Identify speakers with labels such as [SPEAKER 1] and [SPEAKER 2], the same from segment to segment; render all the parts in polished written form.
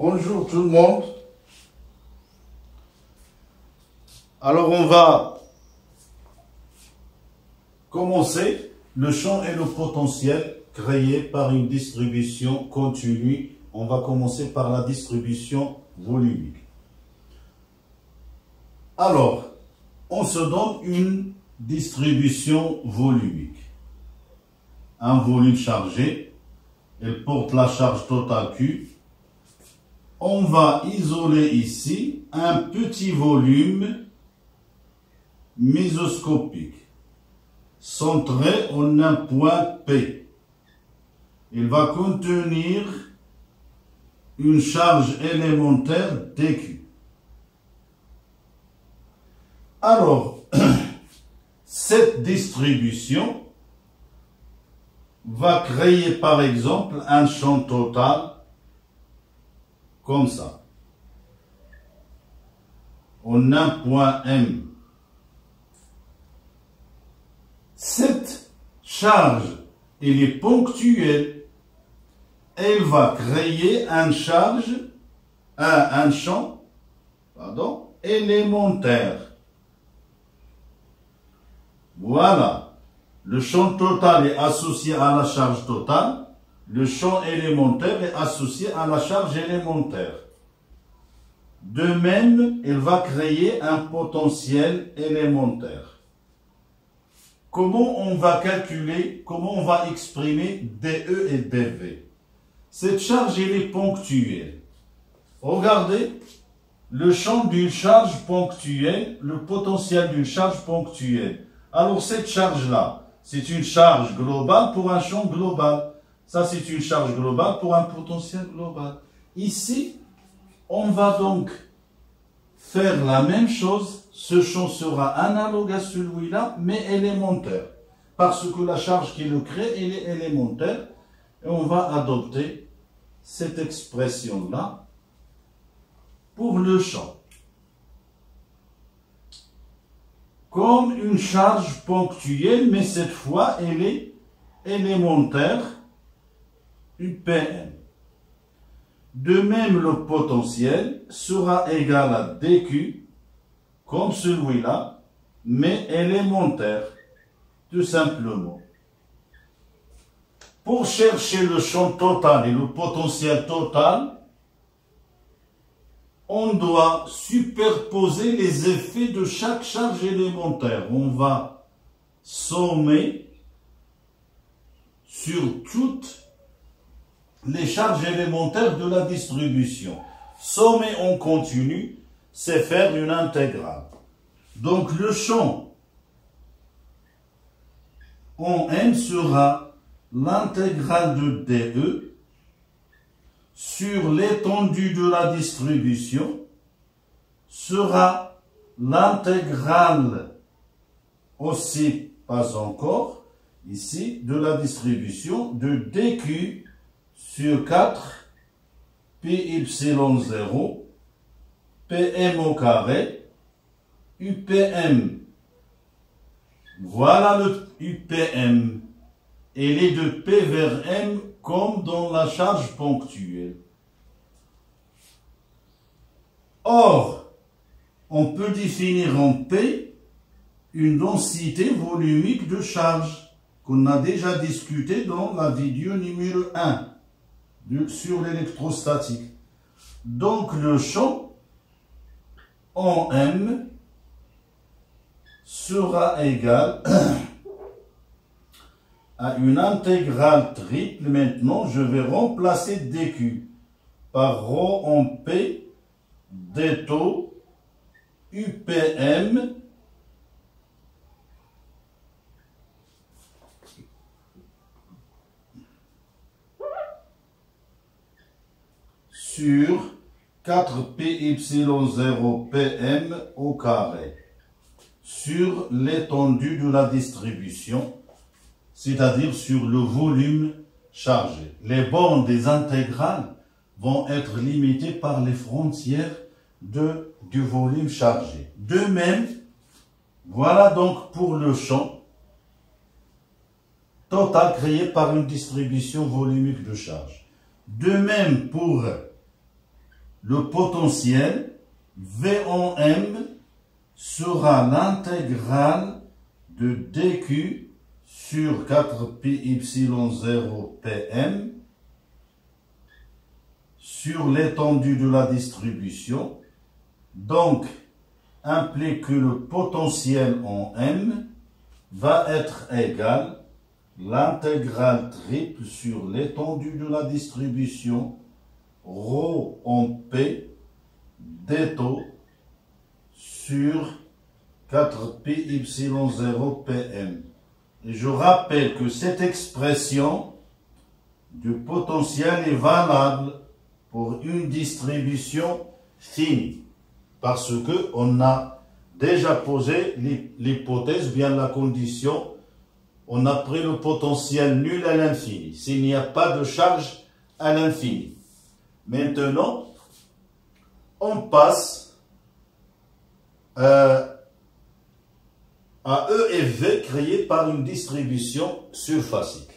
[SPEAKER 1] Bonjour tout le monde. Alors on va commencer le champ et le potentiel créé par une distribution continue. On va commencer par la distribution volumique. Alors, on se donne une distribution volumique. Un volume chargé, elle porte la charge totale Q. On va isoler ici un petit volume mésoscopique, centré en un point P. Il va contenir une charge élémentaire dQ. Alors, cette distribution va créer par exemple un champ total comme ça, en un point M. Cette charge, elle est ponctuelle. Elle va créer un champ élémentaire. Voilà. Le champ total est associé à la charge totale. Le champ élémentaire est associé à la charge élémentaire. De même, elle va créer un potentiel élémentaire. Comment on va calculer, comment on va exprimer DE et DV? Cette charge, elle est ponctuelle. Regardez le champ d'une charge ponctuelle, le potentiel d'une charge ponctuelle. Alors cette charge-là, c'est une charge globale pour un champ global. Ça, c'est une charge globale pour un potentiel global. Ici, on va donc faire la même chose. Ce champ sera analogue à celui-là, mais élémentaire. Parce que la charge qui le crée, elle est élémentaire. Et on va adopter cette expression-là pour le champ. Comme une charge ponctuelle, mais cette fois, elle est élémentaire, UPM. De même, le potentiel sera égal à dQ, comme celui-là, mais élémentaire, tout simplement. Pour chercher le champ total et le potentiel total, on doit superposer les effets de chaque charge élémentaire. On va sommer sur toutes les charges élémentaires de la distribution. Sommer en continu, c'est faire une intégrale. Donc le champ en M sera l'intégrale de DE sur l'étendue de la distribution sera l'intégrale aussi, pas encore, ici, de la distribution de dQ sur 4 πy0 pm au carré UPM. Voilà le UPM. Elle est de P vers M comme dans la charge ponctuelle. Or, on peut définir en P une densité volumique de charge qu'on a déjà discuté dans la vidéo numéro 1 sur l'électrostatique. Donc le champ en M sera égal à une intégrale triple. Maintenant, je vais remplacer dQ par ρ en P d taux UPM sur 4 πy0 pm au carré sur l'étendue de la distribution, c'est-à-dire sur le volume chargé. Les bornes des intégrales vont être limitées par les frontières du volume chargé. De même, voilà donc pour le champ total créé par une distribution volumique de charge. De même pour le potentiel V en M sera l'intégrale de dq sur 4πy0 pm sur l'étendue de la distribution. Donc, implique que le potentiel en M va être égal à l'intégrale triple sur l'étendue de la distribution ρ en P d'étau sur 4πy0 pm. Et je rappelle que cette expression du potentiel est valable pour une distribution finie, parce que on a déjà posé l'hypothèse, bien la condition, on a pris le potentiel nul à l'infini, s'il n'y a pas de charge à l'infini. Maintenant, on passe à E et V créés par une distribution surfacique.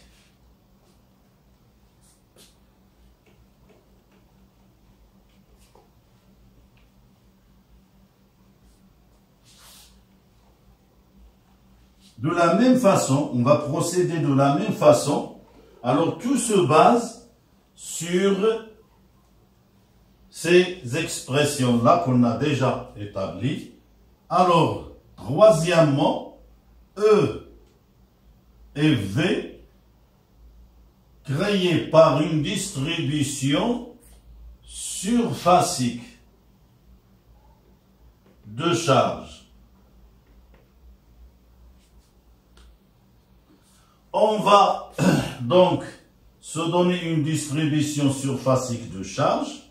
[SPEAKER 1] De la même façon, on va procéder de la même façon. Alors, tout se base sur ces expressions-là qu'on a déjà établies. Alors, troisièmement, E et V créés par une distribution surfacique de charge. On va donc se donner une distribution surfacique de charge.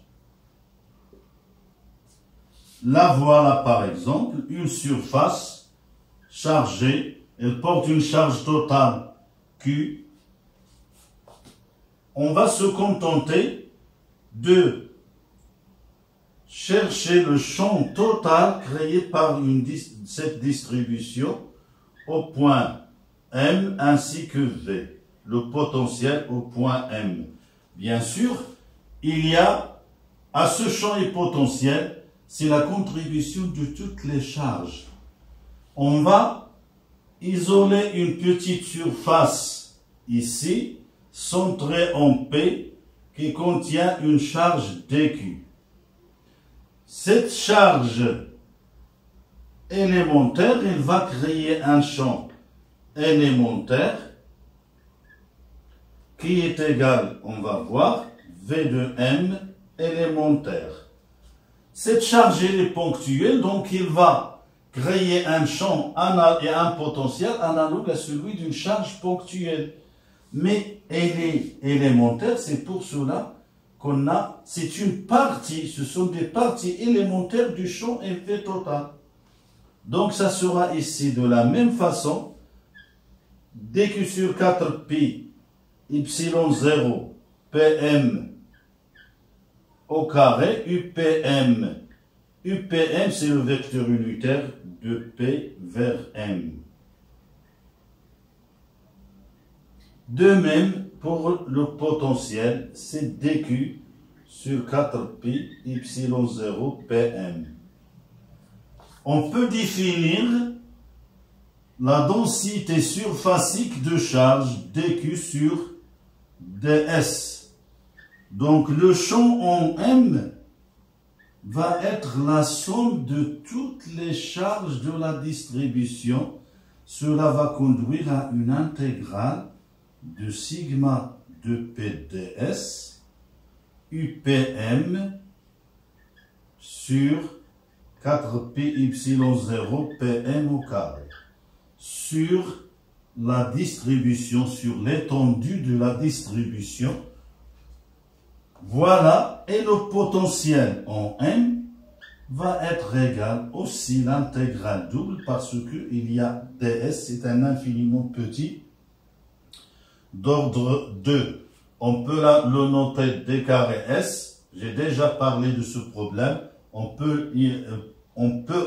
[SPEAKER 1] La voilà par exemple, une surface chargée, elle porte une charge totale Q. On va se contenter de chercher le champ total créé par cette distribution au point M ainsi que V, le potentiel au point M. Bien sûr, il y a à ce champ et potentiel, c'est la contribution de toutes les charges. On va isoler une petite surface ici, centrée en P, qui contient une charge dQ. Cette charge élémentaire, elle va créer un champ élémentaire qui est égal, on va voir, V de M élémentaire. Cette charge elle est ponctuelle, donc il va créer un champ et un potentiel analogue à celui d'une charge ponctuelle. Mais elle est élémentaire, c'est pour cela qu'on a, c'est une partie, ce sont des parties élémentaires du champ V total. Donc ça sera ici de la même façon, dQ sur 4πy0 pm au carré, UPM. UPM, c'est le vecteur unitaire de P vers M. De même, pour le potentiel, c'est dQ sur 4πy0 pm. On peut définir la densité surfacique de charge dQ sur ds. Donc le champ en M va être la somme de toutes les charges de la distribution. Cela va conduire à une intégrale de sigma de PDS UPM sur 4πy0 pm au carré sur la distribution, sur l'étendue de la distribution. Voilà, et le potentiel en M va être égal aussi l'intégrale double parce qu'il y a ds, c'est un infiniment petit d'ordre 2. On peut le noter d carré s, j'ai déjà parlé de ce problème, on peut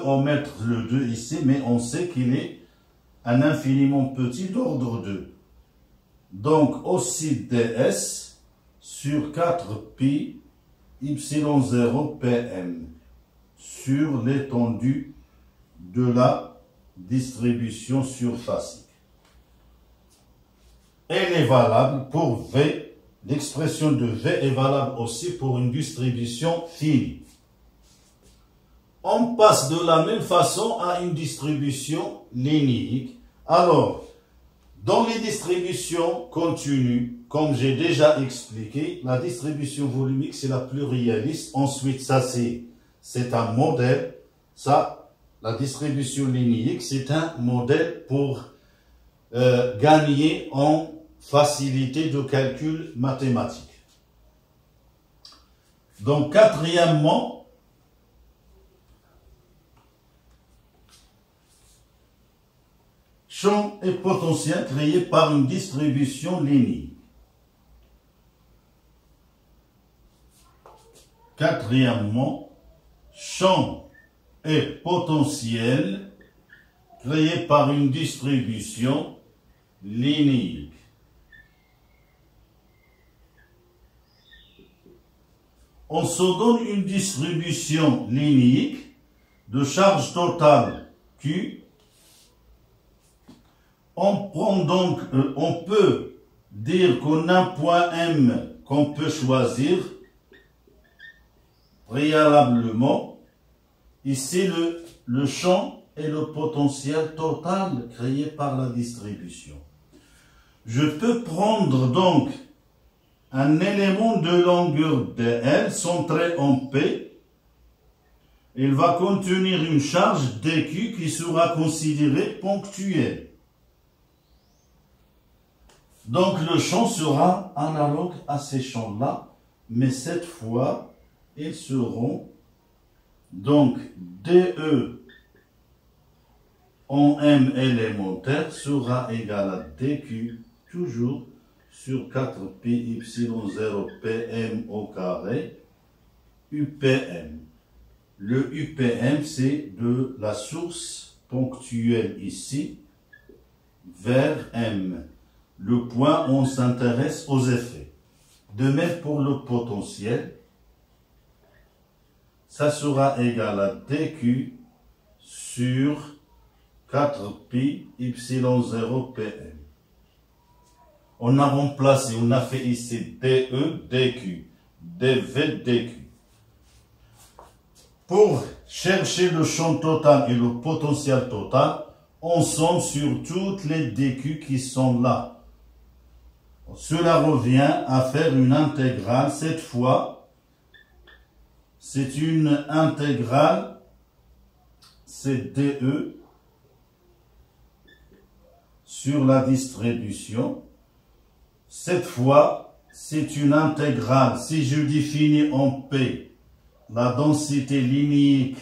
[SPEAKER 1] omettre le 2 ici, mais on sait qu'il est un infiniment petit d'ordre 2. Donc aussi ds sur 4πy0 Y0 PM sur l'étendue de la distribution surfacique. Elle est valable pour V. L'expression de V est valable aussi pour une distribution finie. On passe de la même façon à une distribution linéique. Alors, dans les distributions continues, comme j'ai déjà expliqué, la distribution volumique, c'est la plus réaliste. Ensuite, ça, c'est un modèle. Ça, la distribution linéique, c'est un modèle pour gagner en facilité de calcul mathématique. Donc, quatrièmement, champ et potentiel créés par une distribution linéaire. Quatrièmement, champ et potentiel créés par une distribution linéaire. On se donne une distribution linéaire de charge totale Q. On prend donc, on peut dire qu'on a un point M qu'on peut choisir préalablement. Ici, le champ et le potentiel total créé par la distribution. Je peux prendre donc un élément de longueur dl centré en P. Il va contenir une charge dq qui sera considérée ponctuelle. Donc le champ sera analogue à ces champs-là, mais cette fois, ils seront donc dE en M élémentaire sera égal à dQ toujours sur 4pi y0 pm au carré UPM. Le UPM, c'est de la source ponctuelle ici vers M. Le point où on s'intéresse aux effets. De même pour le potentiel, ça sera égal à dQ sur 4pi y0 pm. On a remplacé, on a fait ici dE, dQ, dV, dQ. Pour chercher le champ total et le potentiel total, on somme sur toutes les dQ qui sont là. Cela revient à faire une intégrale. Cette fois, c'est une intégrale, c'est dE sur la distribution. Cette fois, c'est une intégrale. Si je définis en P la densité linéaire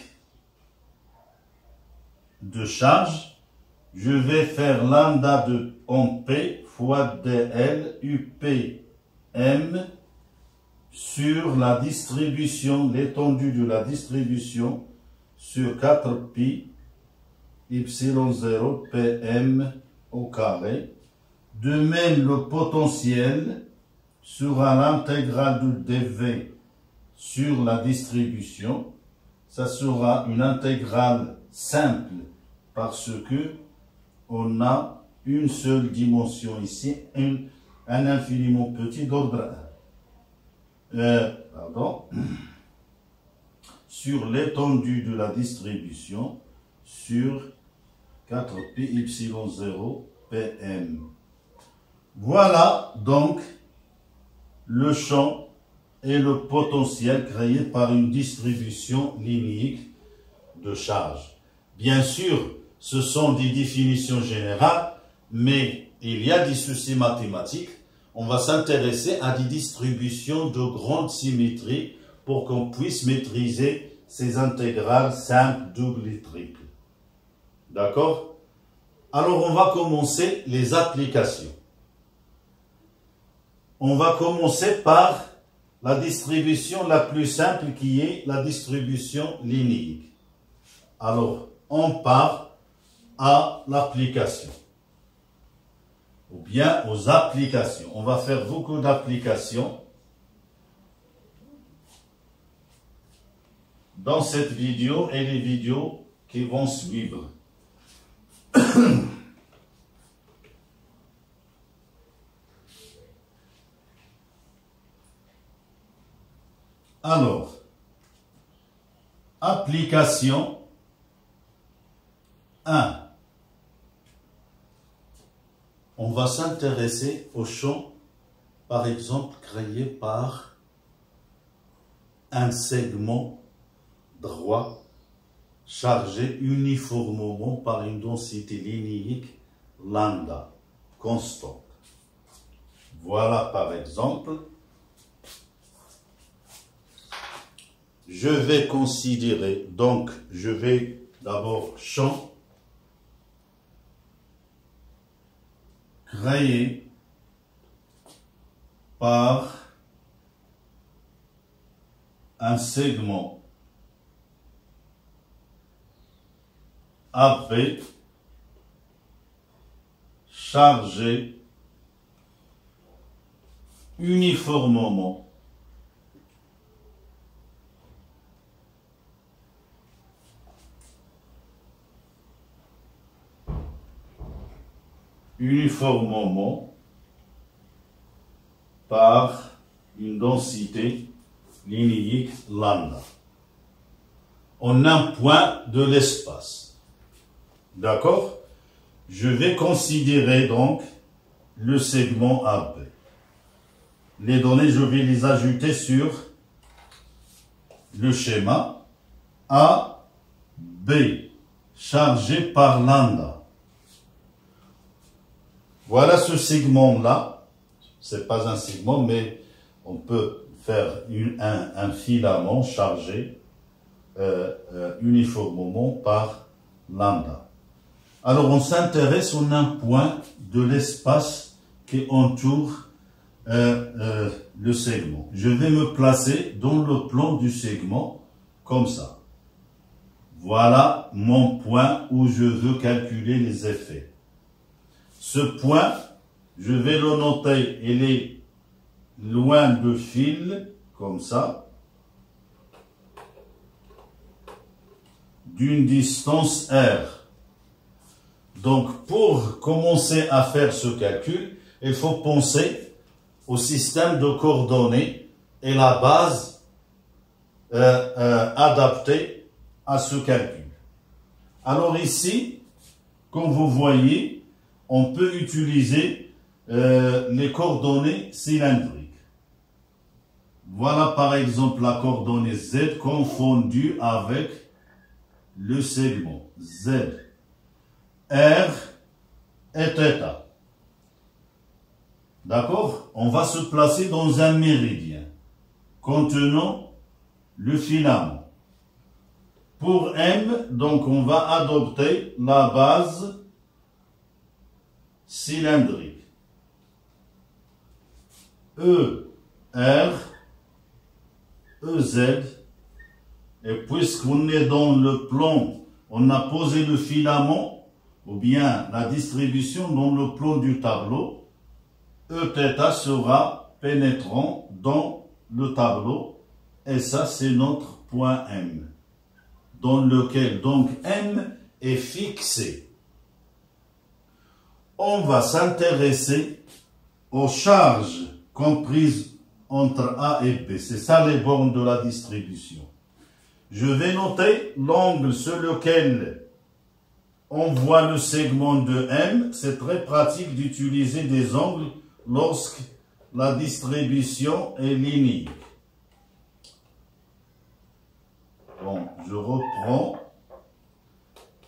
[SPEAKER 1] de charge, je vais faire lambda en P fois dl UPM sur la distribution, l'étendue de la distribution sur 4pi y0 pm au carré. De même, le potentiel sera l'intégrale de dV sur la distribution. Ça sera une intégrale simple parce que on a une seule dimension ici, un infiniment petit d'ordre 1. Sur l'étendue de la distribution sur 4pi y0 pm. Voilà donc le champ et le potentiel créés par une distribution linéaire de charge. Bien sûr, ce sont des définitions générales, mais il y a des soucis mathématiques. On va s'intéresser à des distributions de grande symétrie pour qu'on puisse maîtriser ces intégrales simples, doubles et triples. D'accord? Alors, on va commencer les applications. On va commencer par la distribution la plus simple qui est la distribution linéaire. Alors, on part à l'application. Ou bien aux applications. On va faire beaucoup d'applications. dans cette vidéo et les vidéos qui vont suivre. Alors, application 1. On va s'intéresser au champ, par exemple, créé par un segment droit chargé uniformément par une densité linéaire lambda constante. Voilà par exemple, je vais considérer, donc je vais d'abord champ créé par un segment AP chargé uniformément par une densité linéaire lambda en un point de l'espace. D'accord? Je vais considérer donc le segment AB. Les données, je vais les ajouter sur le schéma AB chargé par lambda. Voilà ce segment-là. C'est pas un segment, mais on peut faire un filament chargé uniformément par lambda. Alors, on s'intéresse à un point de l'espace qui entoure le segment. Je vais me placer dans le plan du segment comme ça. Voilà mon point où je veux calculer les effets. Ce point, je vais le noter, il est loin de fil, comme ça, d'une distance R. Donc, pour commencer à faire ce calcul, il faut penser au système de coordonnées et la base adaptée à ce calcul. Alors ici, comme vous voyez, on peut utiliser les coordonnées cylindriques. Voilà par exemple la coordonnée Z confondue avec le segment Z, R et θ. D'accord? On va se placer dans un méridien contenant le filament. Pour M, donc on va adopter la base cylindrique. E, R, EZ, et puisqu'on est dans le plan, on a posé le filament, ou bien la distribution dans le plan du tableau, Eθ sera pénétrant dans le tableau, et ça c'est notre point M, dans lequel donc M est fixé. On va s'intéresser aux charges comprises entre A et B. C'est ça les bornes de la distribution. Je vais noter l'angle sur lequel on voit le segment de M. C'est très pratique d'utiliser des angles lorsque la distribution est linéaire. Bon, je reprends.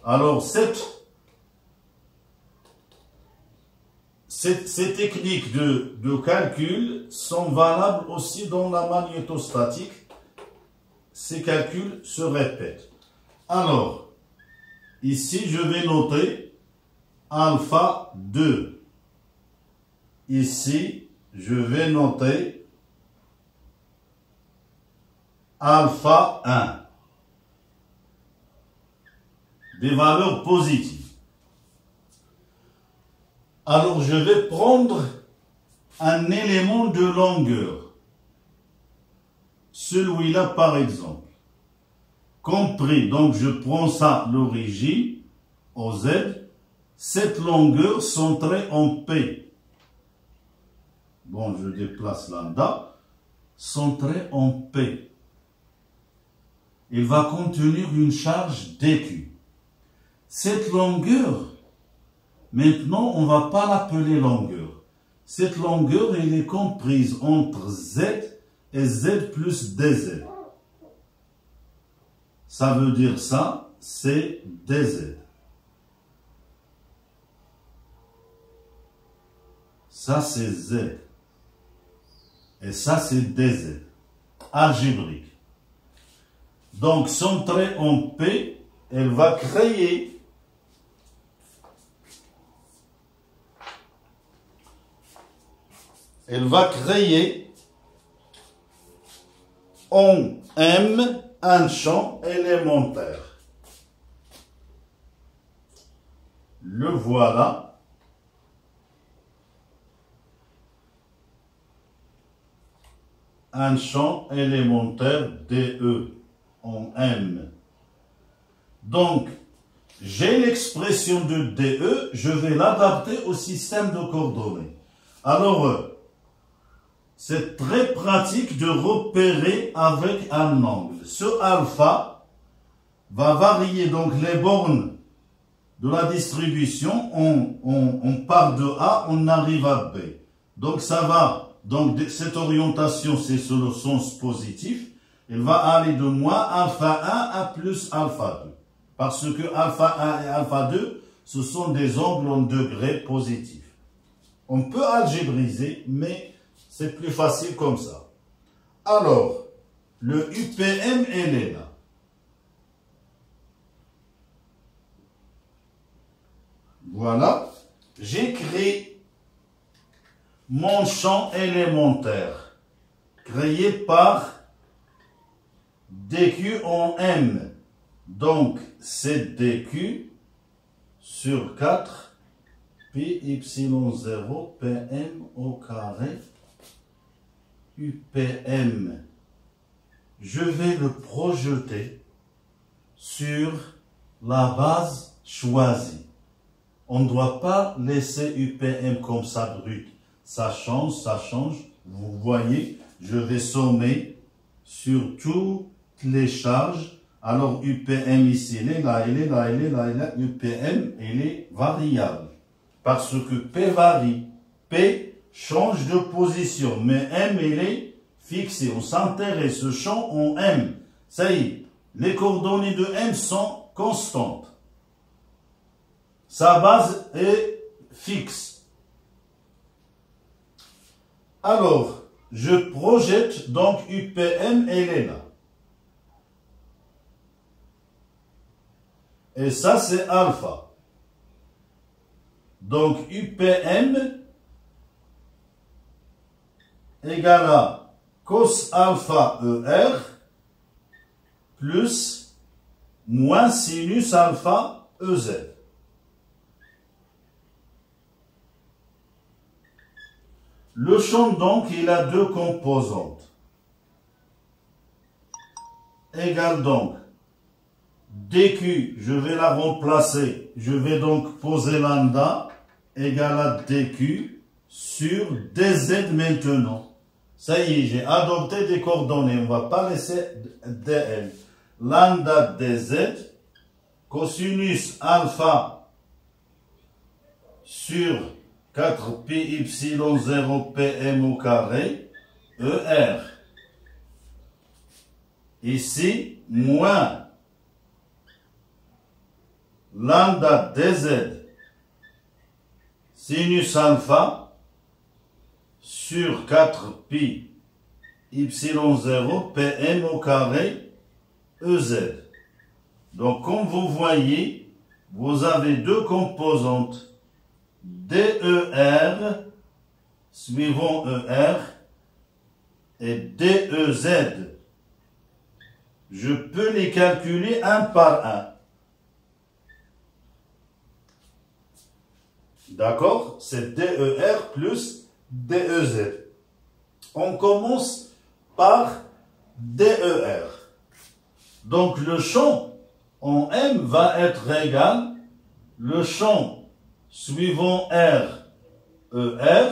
[SPEAKER 1] Alors, ces techniques de calcul sont valables aussi dans la magnétostatique. Ces calculs se répètent. Alors, ici, je vais noter alpha 2. Ici, je vais noter alpha 1. Des valeurs positives. Alors, je vais prendre un élément de longueur. Celui-là, par exemple. compris, donc je prends ça, l'origine, OZ, cette longueur centrée en P. Bon, je déplace lambda, centrée en P. Il va contenir une charge dQ. Cette longueur, maintenant, on ne va pas l'appeler longueur. Cette longueur, elle est comprise entre Z et Z plus DZ. Ça veut dire ça, c'est DZ. Ça, c'est Z. Et ça, c'est DZ. Algébrique. Donc, centrée en P, elle va créer en M un champ élémentaire. Le voilà. Un champ élémentaire DE en M. Donc, j'ai l'expression de DE, je vais l'adapter au système de coordonnées. Alors, c'est très pratique de repérer avec un angle. Ce alpha va varier, donc les bornes de la distribution, on part de A, on arrive à B. Donc ça va. Donc, cette orientation, c'est sur le sens positif. Elle va aller de moins alpha 1 à plus alpha 2. Parce que alpha 1 et alpha 2, ce sont des angles en degrés positifs. On peut algébriser, mais c'est plus facile comme ça. Alors, le UPM, elle est là. Voilà. J'écris mon champ élémentaire, créé par DQ en M. Donc, c'est DQ sur 4 pi y0 PM au carré UPM. Je vais le projeter sur la base choisie. On ne doit pas laisser UPM comme ça brut. Ça change, ça change. Vous voyez, je vais sommer sur toutes les charges. Alors, UPM ici, elle est là, elle est là, elle est là, elle est là. UPM, elle est variable. Parce que P varie. P change de position. Mais M, elle est fixée. On s'intéresse au champ en M. Ça y est, les coordonnées de M sont constantes. Sa base est fixe. Alors, je projette donc UPM, elle est là. Et ça, c'est alpha. Donc, UPM égale à cos alpha ER plus moins sinus alpha EZ. Le champ, donc, il a deux composantes. Égale donc DQ, je vais la remplacer. Je vais donc poser lambda égale à DQ sur DZ maintenant. Ça y est, j'ai adopté des coordonnées. On ne va pas laisser DL. Lambda DZ, cosinus alpha sur 4 pi y0 pm au carré, ER. Ici, moins lambda dz sinus alpha sur 4 pi y0 pm au carré, EZ. Donc, comme vous voyez, vous avez deux composantes. DER, suivant ER, et DEZ. Je peux les calculer un par un. D'accord? C'est DER plus DEZ. On commence par DER. Donc le champ en M va être égal, le champ suivant R, ER,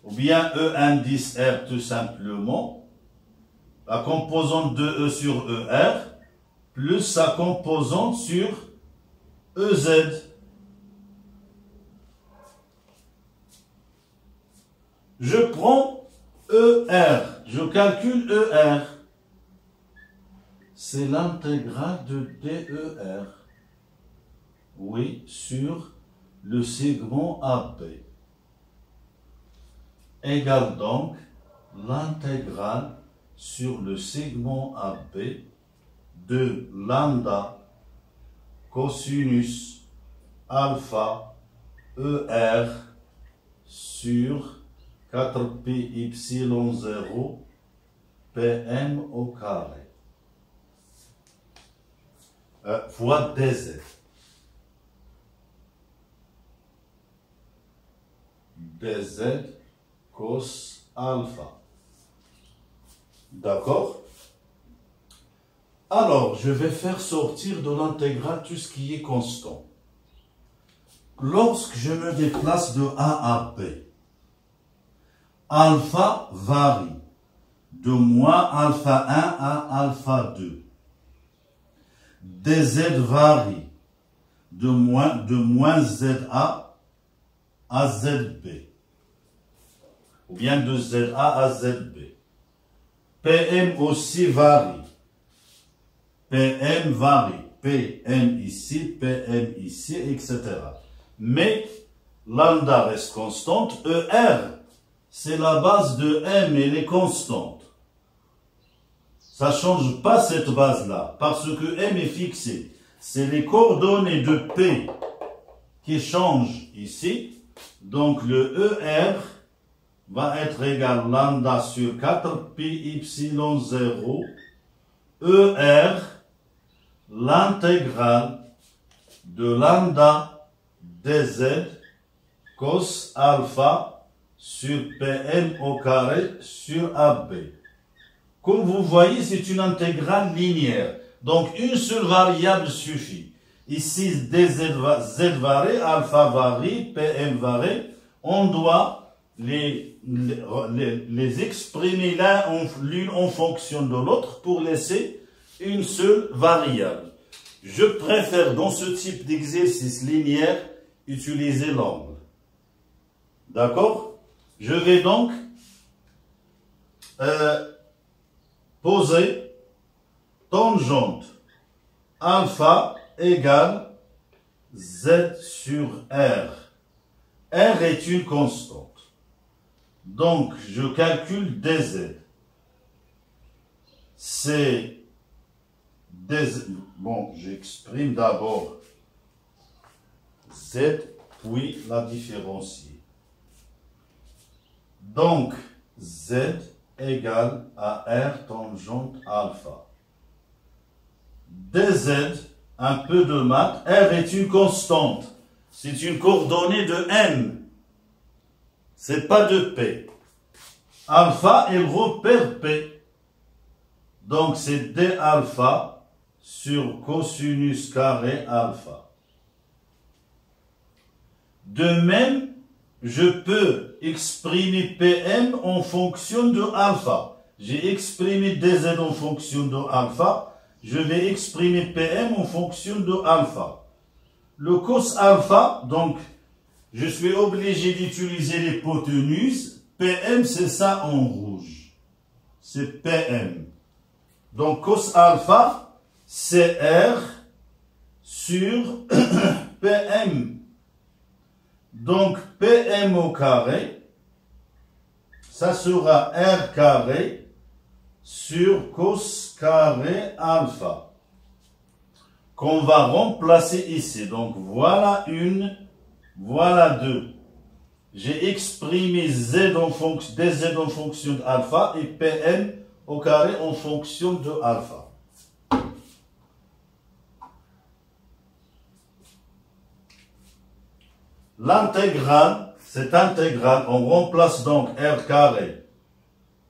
[SPEAKER 1] ou bien E indice R tout simplement, la composante de E sur ER, plus sa composante sur EZ. Je prends ER, je calcule ER. C'est l'intégrale de DER. Oui, sur le segment AB. Égale donc l'intégrale sur le segment AB de lambda cosinus alpha ER sur 4pi epsilon 0 pm au carré fois dz. dz cos alpha. D'accord? Alors, je vais faire sortir de l'intégrale tout ce qui est constant. Lorsque je me déplace de A à B, alpha varie de moins alpha 1 à alpha 2. dz varie de moins ZA à ZB. Ou bien de ZA à ZB. PM aussi varie. PM varie. PM ici, etc. Mais lambda reste constante. ER, c'est la base de M, elle est constante. Ça ne change pas cette base-là, parce que M est fixé. C'est les coordonnées de P qui changent ici. Donc le ER va être égal lambda sur 4pi epsilon 0 ER, l'intégrale de lambda dz cos alpha sur Pm au carré sur AB. Comme vous voyez, c'est une intégrale linéaire. Donc une seule variable suffit. Ici, dz varie, alpha varie, Pm varie. On doit les exprimer l'une en fonction de l'autre pour laisser une seule variable. Je préfère dans ce type d'exercice linéaire utiliser l'angle. D'accord? Je vais donc poser tangente alpha égale Z sur R. R est une constante. Donc, je calcule dz. C'est dz. Bon, j'exprime d'abord z, puis la différencier. Donc, z égale à R tangente alpha. dz, un peu de maths, R est une constante. C'est une coordonnée de M. C'est pas de P. Alpha est le repère P. Donc c'est d alpha sur cosinus carré alpha. De même, je peux exprimer Pm en fonction de alpha. J'ai exprimé dz en fonction de alpha. Je vais exprimer Pm en fonction de alpha. Le cos alpha, donc, je suis obligé d'utiliser l'hypoténuse. Pm, c'est ça en rouge. C'est Pm. Donc, cos alpha, c'est R sur Pm. Donc, Pm au carré, ça sera R carré sur cos carré alpha. Qu'on va remplacer ici. Donc, voilà une, voilà deux. J'ai exprimé dz en fonction de alpha et Pm au carré en fonction de alpha. L'intégrale, cette intégrale, on remplace donc R carré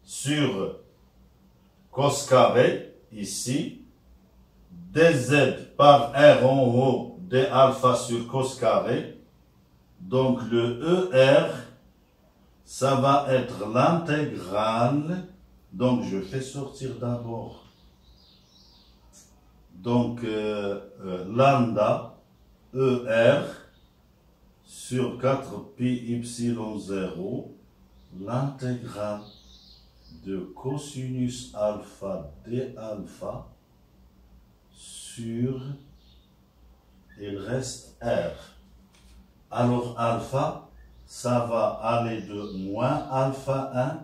[SPEAKER 1] sur cos carré, ici, dz par r en haut d alpha sur cos carré. Donc le ER, ça va être l'intégrale. Donc je fais sortir d'abord. Donc lambda ER sur 4pi epsilon 0, l'intégrale de cosinus alpha d alpha sur, il reste R. Alors alpha, ça va aller de moins alpha 1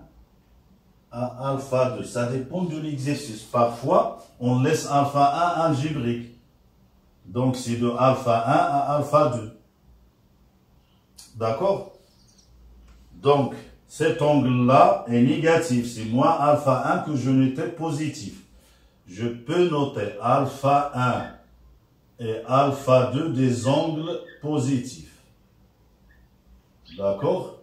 [SPEAKER 1] à alpha 2. Ça dépend de l'exercice. Parfois, on laisse alpha 1 algébrique. Donc c'est de alpha 1 à alpha 2. D'accord? Donc, cet angle-là est négatif. C'est moins alpha 1 que je notais positif. Je peux noter alpha 1 et alpha 2 des angles positifs. D'accord?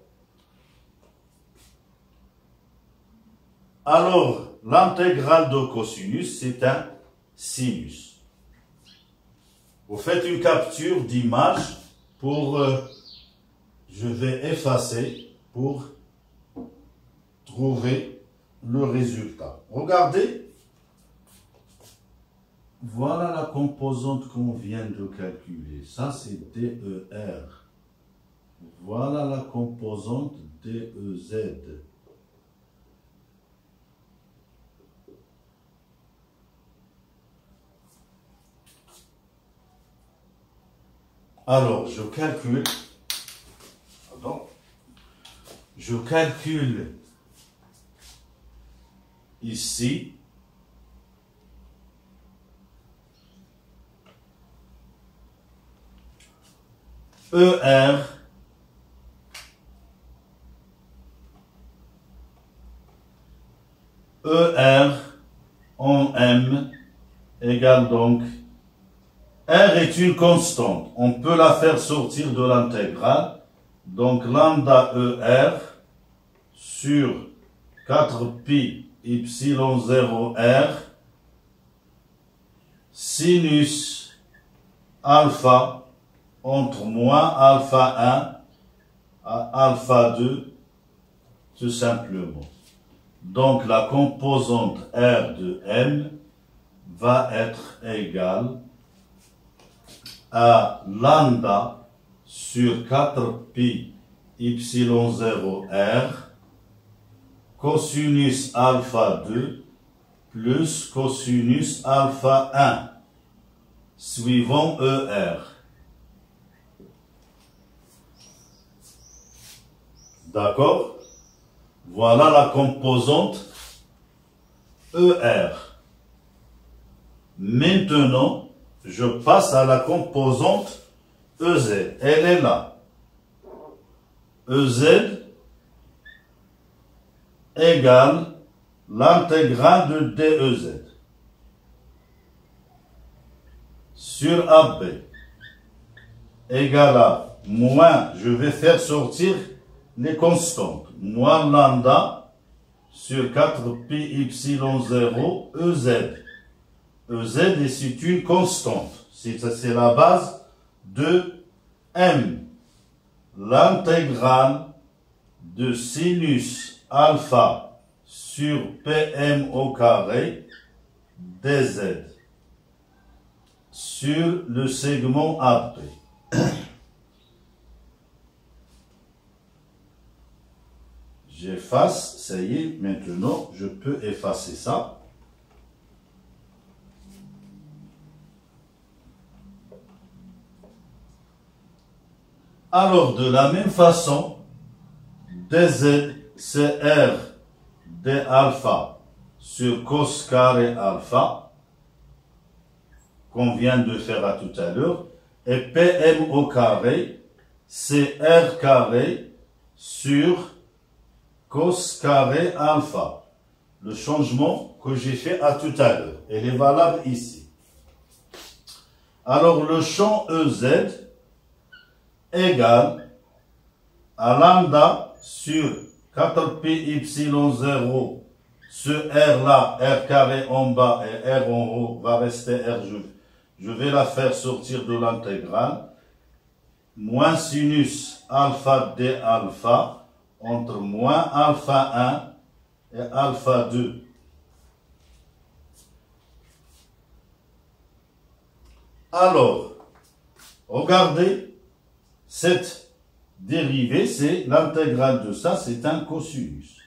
[SPEAKER 1] Alors, l'intégrale de cosinus, c'est un sinus. Vous faites une capture d'image pour... je vais effacer pour trouver le résultat. Regardez. Voilà la composante qu'on vient de calculer. Ça, c'est DER. Voilà la composante DEZ. Alors, je calcule. Pardon. Je calcule ici ER en M égale donc R est une constante. On peut la faire sortir de l'intégrale. Donc lambda ER sur 4pi epsilon 0 R sinus alpha entre moins alpha 1 à alpha 2 tout simplement. Donc la composante R de M va être égale à lambda sur 4pi epsilon 0 R cosinus alpha 2 plus cosinus alpha 1 suivant ER. D'accord? Voilà la composante ER. Maintenant, je passe à la composante EZ. Elle est là. EZ égale l'intégrale de DEZ sur AB égale à moins, je vais faire sortir les constantes, moins lambda sur 4pi epsilon 0 EZ. EZ c'est une constante, c'est la base de M. L'intégrale de sinus alpha sur PM au carré dz sur le segment AP. J'efface, ça y est, maintenant je peux effacer ça. Alors, de la même façon, dz, c'est R d alpha sur cos carré alpha, qu'on vient de faire à tout à l'heure, et PM au carré, c'est R carré sur cos carré alpha. Le changement que j'ai fait à tout à l'heure, il est valable ici. Alors, le champ EZ égale à lambda sur 4pi epsilon 0, ce R là, R carré en bas et R en haut va rester R, je vais la faire sortir de l'intégrale. Moins sinus alpha d alpha entre moins alpha 1 et alpha 2. Alors, regardez, cette dérivée, c'est l'intégrale de ça, c'est un cosinus.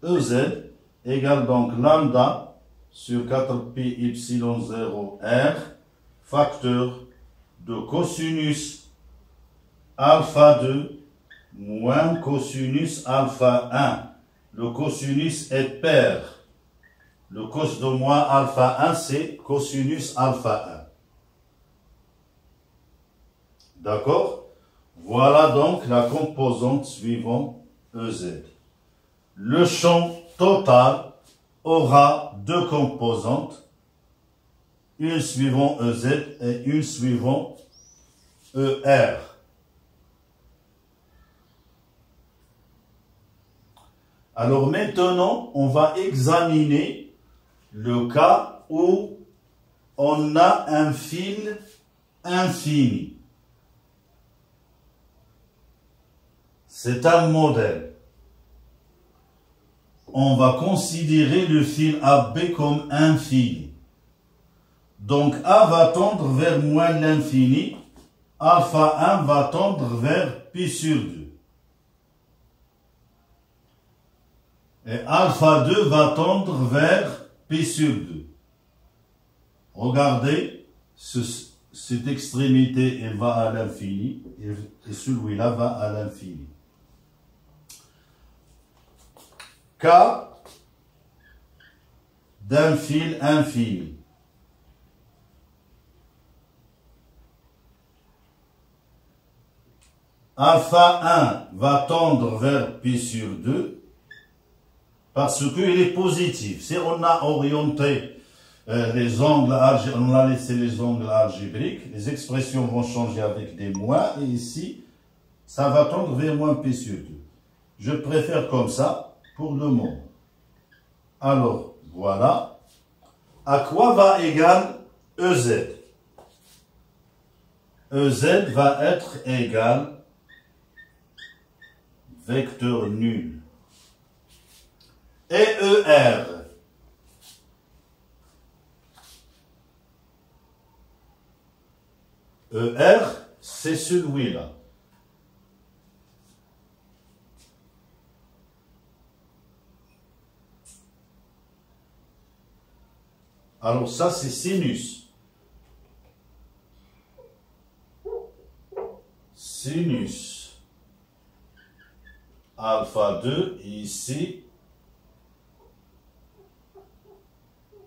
[SPEAKER 1] EZ égale donc lambda sur 4pi epsilon 0 r, facteur de cosinus alpha 2 moins cosinus alpha 1. Le cosinus est pair. Le cos de moins alpha 1, c'est cosinus alpha 1. D'accord? Voilà donc la composante suivante EZ. Le champ total aura deux composantes, une suivant EZ et une suivant ER. Alors maintenant, on va examiner le cas où on a un fil infini. C'est un modèle. On va considérer le fil AB comme infini. Donc A va tendre vers moins l'infini, alpha 1 va tendre vers pi sur 2. Et alpha 2 va tendre vers pi sur 2. Regardez, cette extrémité, elle va à l'infini, et celui-là va à l'infini. K d'un fil infini. Alpha 1 va tendre vers pi sur 2 parce qu'il est positif. Si on a orienté les angles, on a laissé les angles algébriques, les expressions vont changer avec des moins et ici, ça va tendre vers moins pi sur 2. Je préfère comme ça. Pour le moment. Alors, voilà. À quoi va égal EZ? EZ va être égal vecteur nul. Et ER? ER, c'est celui-là. Alors ça, c'est sinus. Sinus alpha 2, ici,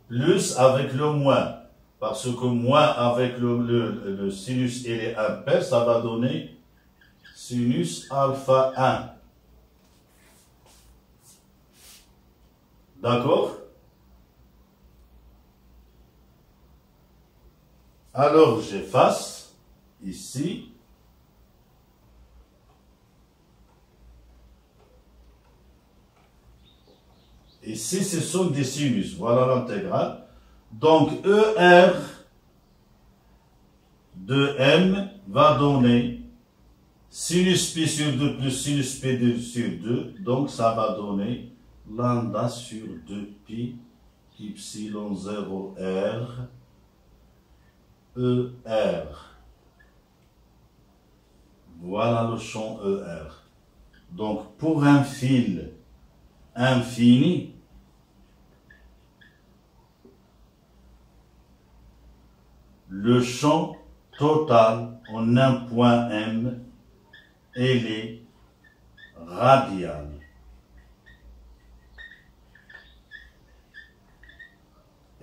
[SPEAKER 1] plus avec le moins. Parce que moins avec le sinus, il est impair, ça va donner sinus alpha 1. D'accord? Alors, j'efface ici. Ici, ce sont des sinus. Voilà l'intégrale. Donc, ER de M va donner sinus pi sur 2 plus sinus pi sur 2. Donc, ça va donner lambda sur 2pi epsilon 0 R ER. Voilà le champ ER. Donc, pour un fil infini, le champ total en un point M, elle est radial.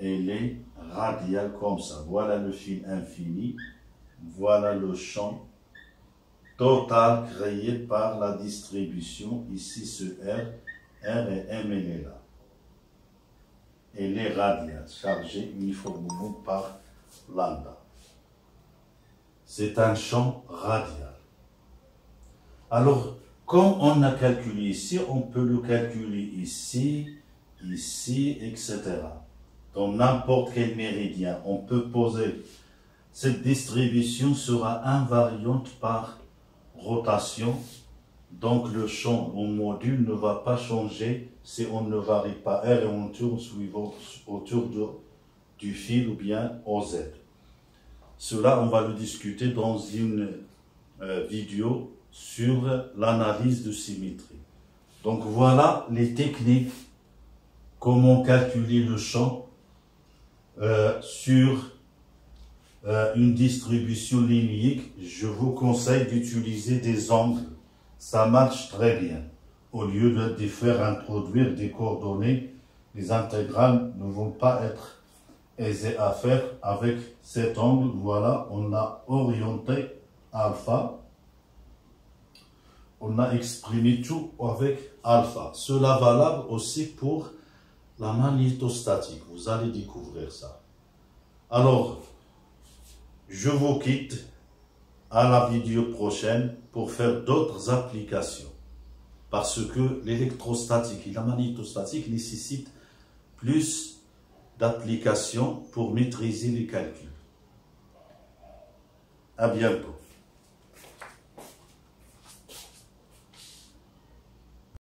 [SPEAKER 1] Elle est radiale comme ça. Voilà le fil infini. Voilà le champ total créé par la distribution. Ici, ce R et M, elle est là. Elle est radiale, chargée uniformément par lambda. C'est un champ radial. Alors, comme on a calculé ici, on peut le calculer ici, ici, etc. Dans n'importe quel méridien, on peut poser cette distribution sera invariante par rotation. Donc le champ au module ne va pas changer si on ne varie pas R et on tourne autour du fil ou bien OZ. Cela, on va le discuter dans une vidéo sur l'analyse de symétrie. Donc voilà les techniques, comment calculer le champ sur une distribution linéaire. Je vous conseille d'utiliser des angles. Ça marche très bien. Au lieu de faire introduire des coordonnées, les intégrales ne vont pas être aisées à faire avec cet angle. Voilà, on a orienté alpha. On a exprimé tout avec alpha. Cela valable aussi pour la magnétostatique. Vous allez découvrir ça. Alors, je vous quitte à la vidéo prochaine pour faire d'autres applications. Parce que l'électrostatique et la magnétostatique nécessitent plus d'applications pour maîtriser les calculs. À bientôt.